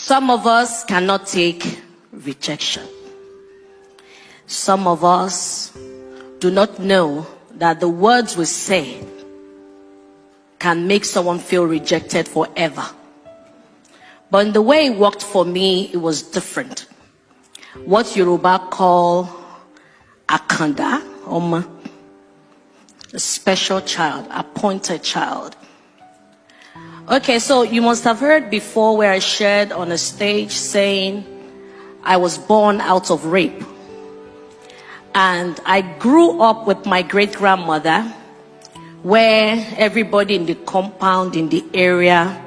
Some of us cannot take rejection. Some of us do not know that the words we say can make someone feel rejected forever. But in the way it worked for me, it was different. What Yoruba call Akanda, Oma, a special child, appointed child. Okay, so you must have heard before where I shared on a stage saying I was born out of rape. And I grew up with my great-grandmother, where everybody in the compound, in the area,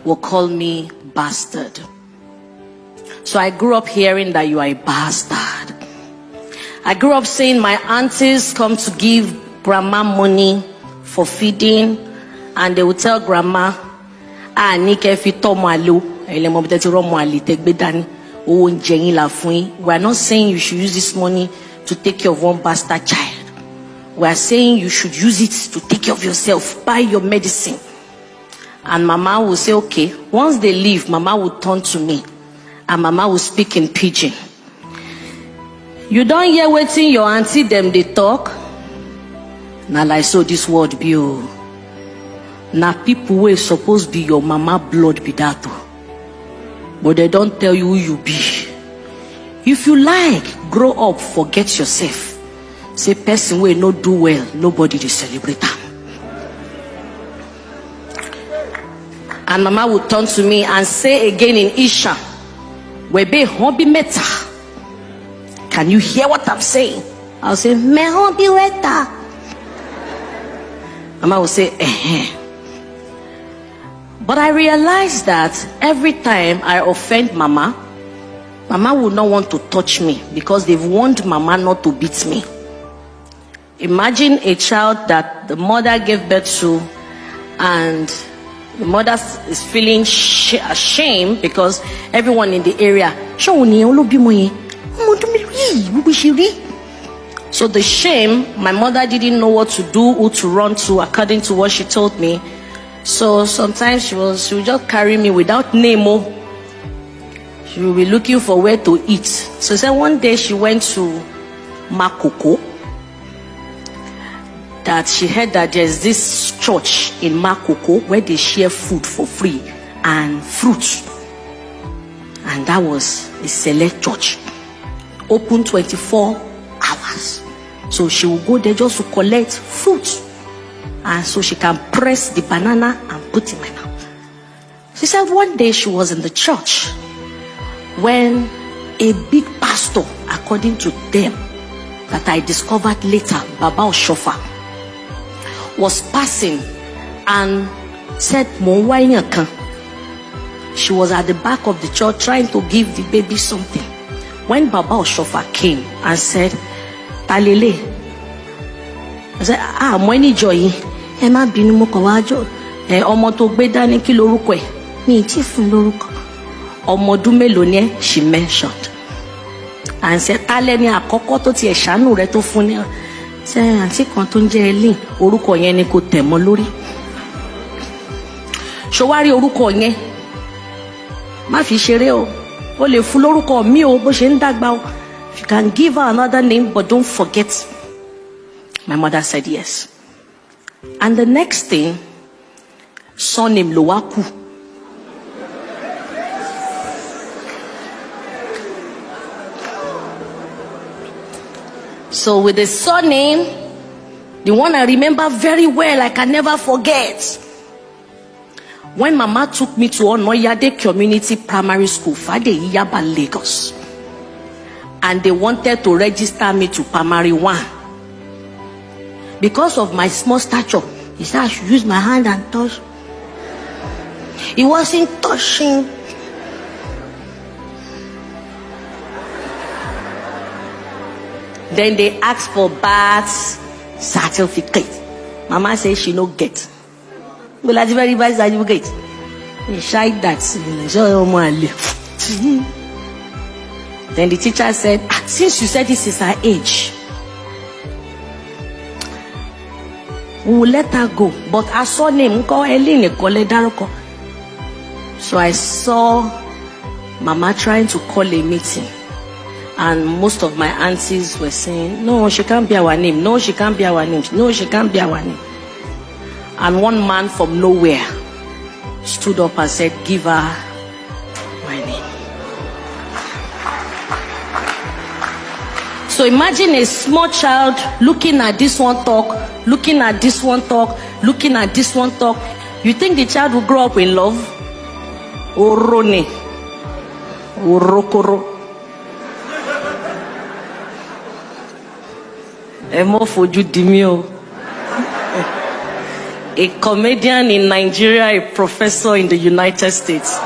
will call me bastard. So I grew up hearing that you are a bastard. I grew up seeing my aunties come to give grandma money for feeding, and they would tell grandma, we are not saying you should use this money to take care of one bastard child. We are saying you should use it to take care of yourself, buy your medicine. And Mama will say, okay. Once they leave, Mama will turn to me, and Mama will speak in pidgin. You don't hear waiting your auntie them they talk. Now like so this word be oh. Now people will supposed be your mama blood be that oh. But they don't tell you who you be. If you like, grow up, forget yourself. Say person will not do well, nobody will celebrate them. And Mama would turn to me and say again in Isha, Webe hobby meta. Can you hear what I'm saying? I'll say, me hobby meta. Mama will say, eh. But I realized that every time I offend Mama, Mama would not want to touch me because they've warned Mama not to beat me. Imagine a child that the mother gave birth to, and the mother is feeling ashamed because everyone in the area. So the shame, my mother didn't know what to do, who to run to, according to what she told me. So sometimes she would just carry me without name. She will be looking for where to eat. So she said one day she went to Makoko. That she heard that there's this church in Makoko where they share food for free and fruits. And that was a select church. Open 24 hours. So she will go there just to collect fruit. And so she can press the banana and put in my mouth. She said one day she was in the church when a big pastor, according to them, that I discovered later, Baba Oshofa, was passing and said, she was at the back of the church trying to give the baby something. When Baba Oshofa came and said, Talele, I said, Mweni Joy, Emma Binumo Kawajo, Omoto Bedani Kilorukwe, me Tifun Loruko, Omodume Lone, she mentioned. And said, Taleni Akokoto Tia Shanu Reto Funia. Say, Auntie Kontunje Elin, Oruko yen ni ko tẹ̀ mọ́ lórí. Ṣowari orúkọ yẹn. Má fi ṣeré o. O lè fún lórúkọ mi o bó ṣe ń dàgbà o. You can give her another name, but don't forget. My mother said yes. And the next thing, surname Lowaku. So with the surname, the one I remember very well, I can never forget. When Mama took me to Onoyade Community Primary School, Fade Yaba, Lagos, and they wanted to register me to Primary 1. Because of my small stature, he said I should use my hand and touch. He wasn't touching. Then they asked for birth certificate. Mama said she no get. Well, that's very bad certificate. He shied that. Then the teacher said, since you said this is her age, we will let her go. But I saw name. So I saw Mama trying to call a meeting. And most of my aunties were saying, no, she can't be our name. No, she can't be our name. No, she can't be our name. And one man from nowhere stood up and said, give her my name. So imagine a small child looking at this one talk, looking at this one talk, looking at this one talk. You think the child will grow up in love? Orone. Orokoro. A comedian in Nigeria, a professor in the United States.